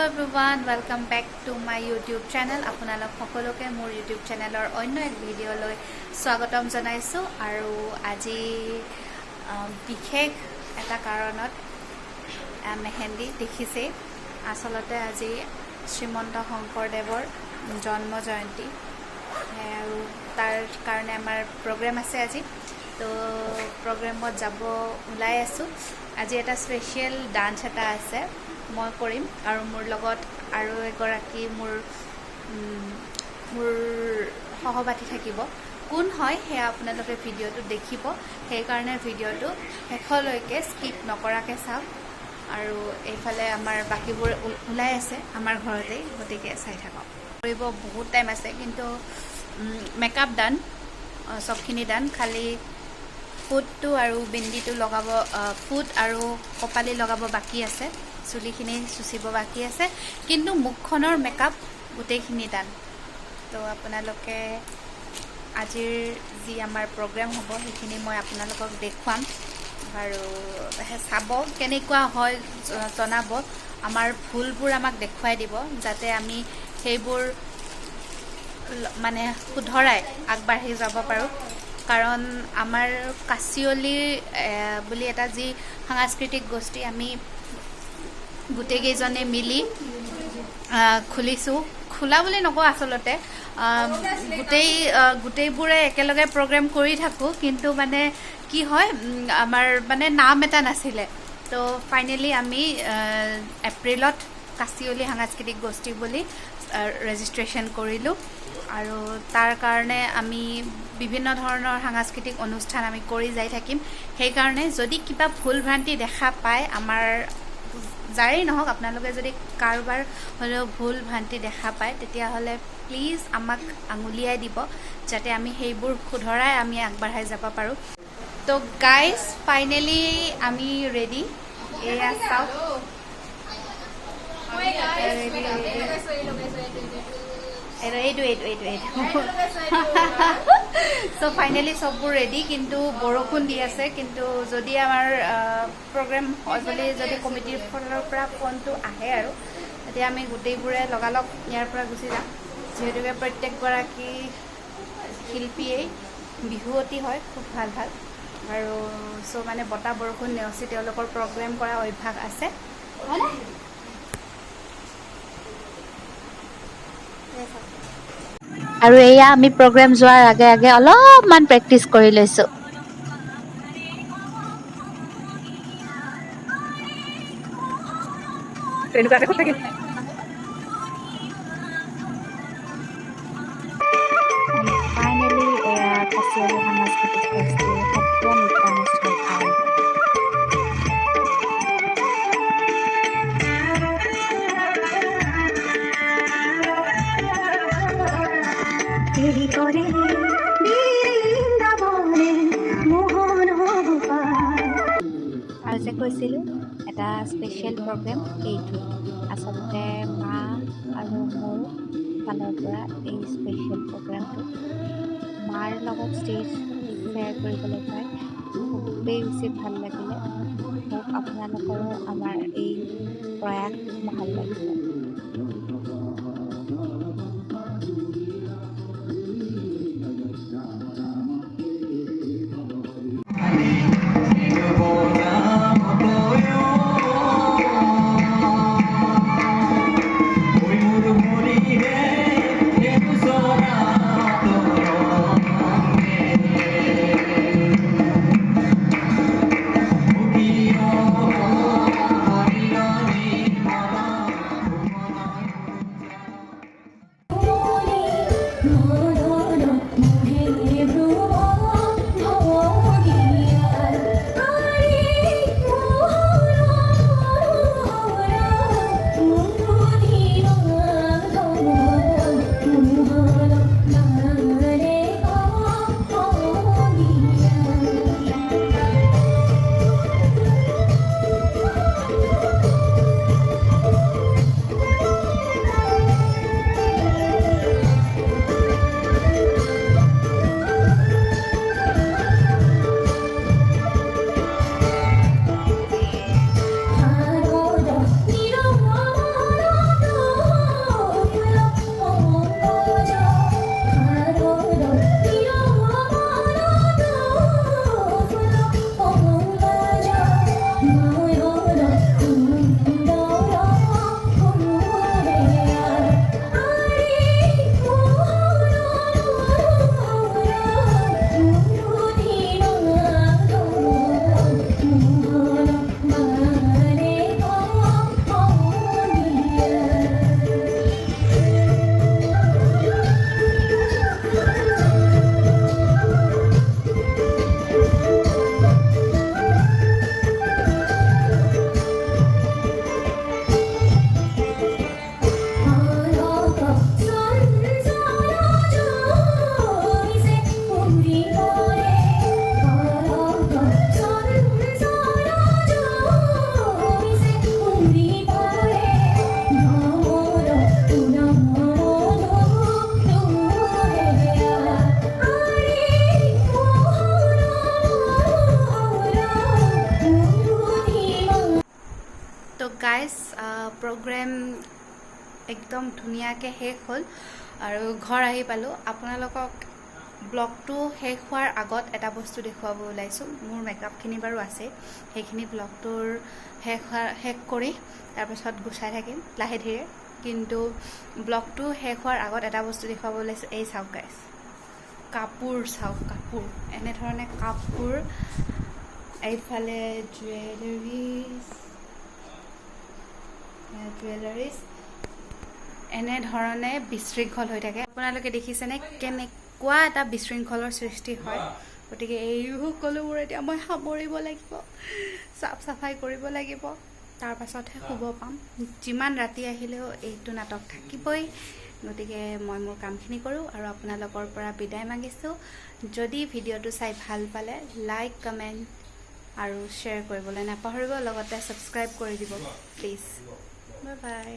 everyone, welcome back to my YouTube channel. আপোনালোক সকলোকে মোৰ YouTube চেনেলৰ অন্য এক ভিডিঅ'লৈ স্বাগতম জনাইছো আৰু আজি বিশেষ এটা কাৰণত মেহেন্দি দেখিছে আসলতে আজি শ্ৰীমন্ত শংকৰদেৱৰ জন্ম জয়ন্তী আৰু তাৰ কাৰণে আমাৰ প্ৰগ্ৰাম আছে আজি তো প্ৰগ্ৰামত যাব ওলাই আছো আজি এটা স্পেশাল ডান্স এটা আছে মই কৰিম আৰু মোৰ লগত আৰু এগৰাকী মোৰ সহপাঠী থাকিব কোন হয় হেয়া আপোনালোকে ভিডিঅ'টো দেখিব সেই কাৰণে ভিডিঅ'টো শেষলৈকে স্কিপ নকৰাকৈ চাওক আৰু এইফালে আমাৰ বাকিবোৰ ওলাই আছে আমাৰ ঘৰতেই গতিকে চাই থাকক কৰিব বহুত টাইম আছে কিন্তু মেকআপ ডান সবখিনি ডান খালি ফুটটো আৰু বিন্দিটো লগাব ফুট আৰু কপালি লগাব বাকি আছে চুলিখিনি চুচিব বাকি আছে কিন্তু মুখখনৰ মেকআপ গোটেইখিনি ডান তো আপোনালোকে আজিৰ যি আমাৰ প্ৰগ্ৰাম হ'ব সেইখিনি মই আপোনালোকক দেখুৱাম আৰু চাব কেনেকুৱা হয় জনাব আমাৰ ভুলবোৰ আমাক দেখুৱাই দিব যাতে আমি সেইবোৰ মানে শুধৰাই আগবাঢ়ি যাব পাৰোঁ কাৰণ আমাৰ কাচিয়লি বুলি এটা যি সাংস্কৃতিক গোষ্ঠী আমি গোটেইকেইজনে মিলি খুলিছোঁ খোলা বুলি নকওঁ আচলতে গোটেইবোৰে একেলগে প্ৰগ্ৰাম কৰি থাকোঁ কিন্তু মানে কি হয় আমাৰ মানে নাম এটা নাছিলে তো ফাইনেলি আমি এপ্ৰিলত কাচিয়লি সাংস্কৃতিক গোষ্ঠী বুলি ৰেজিষ্ট্ৰেশ্যন কৰিলোঁ আৰু তাৰ কাৰণে আমি বিভিন্ন ধৰণৰ সাংস্কৃতিক অনুষ্ঠান আমি কৰি যাই থাকিম সেইকাৰণে যদি কিবা ভুল ভ্ৰান্তি দেখা পায় আমাৰ যাৰেই নহওক আপোনালোকে যদি কাৰোবাৰ হ'লেও ভুল ভ্ৰান্তি দেখা পায় তেতিয়াহ'লে প্লিজ আমাক আঙুলিয়াই দিব যাতে আমি সেইবোৰ শুধৰাই আমি আগবাঢ়াই যাব পাৰোঁ তো গাইজ ফাইনেলি আমি ৰেডি এয়া চাওক এইটো চ' ফাইনেলি চববোৰ ৰেডি কিন্তু বৰষুণ দি আছে কিন্তু যদি আমাৰ প্ৰগ্ৰেম হয় বুলি যদি কমিটিৰ ফালৰ পৰা ফোনটো আহে আৰু তেতিয়া আমি গোটেইবোৰে লগালগ ইয়াৰ পৰা গুচি যাম যিহেতুকে প্ৰত্যেকগৰাকী শিল্পীয়েই বিহুৱতী হয় খুব ভাল আৰু চ' মানে বতাহ বৰষুণ নেওচি তেওঁলোকৰ প্ৰগ্ৰেম কৰা অভ্যাস আছে হয়নে আৰু এয়া আমি প্ৰগ্ৰাম যোৱাৰ আগে আগে অলপমান প্ৰেক্টিচ কৰি লৈছোঁ ফাইনেলি এয়া কাচিয়লি সাংস্কৃতিক গোষ্ঠীৰ সত্ৰীয়া নৃত্যানুষ্ঠান আৰম্ভ আৰু যে কৈছিলোঁ এটা স্পেচিয়েল প্ৰগ্ৰেম এইটো আচলতে মা আৰু মোৰ ফালৰ পৰা এই স্পেচিয়েল প্ৰগ্ৰেমটো মাৰ লগত ষ্টেজ শ্বেয়াৰ কৰিবলৈ পাই খুবেই বেছি ভাল লাগিলে মোক আপোনালোকৰো আমাৰ এই প্ৰয়াস ভাল লাগিলে গাইজ প্ৰগ্ৰেম একদম ধুনীয়াকৈ শেষ হ'ল আৰু ঘৰ আহি পালোঁ। আপোনালোকক ব্লগটো শেষ হোৱাৰ আগত এটা বস্তু দেখুৱাব ওলাইছোঁ। মোৰ মেকআপখিনি বাৰু আছে, সেইখিনি ব্লগটোৰ শেষ কৰি তাৰপাছত গুচাই থাকিম লাহে ধীৰে। কিন্তু ব্লগটো শেষ হোৱাৰ আগত এটা বস্তু দেখুৱাব ওলাইছোঁ। এই চাওক গাইজ, কাপোৰ চাওক, কাপোৰ এনেধৰণে কাপোৰ, এইফালে জুৱেলাৰিজ এনেধৰণে বিশৃংখল হৈ থাকে। আপোনালোকে দেখিছেনে কেনেকুৱা এটা বিশৃংখলৰ সৃষ্টি হয়। গতিকে এই সকলোবোৰ এতিয়া মই সামৰিব লাগিব, চাফ চাফাই কৰিব লাগিব, তাৰ পাছতহে শুব পাম। যিমান ৰাতি আহিলেও এইটো নাটক থাকিবই। গতিকে মই মোৰ কামখিনি কৰোঁ আৰু আপোনালোকৰ পৰা বিদায় মাগিছোঁ। যদি ভিডিঅ'টো চাই ভাল পালে লাইক, কমেণ্ট আৰু শ্বেয়াৰ কৰিবলৈ নাপাহৰিব। লগতে ছাবস্ক্ৰাইব কৰি দিব প্লিজ। Bye bye.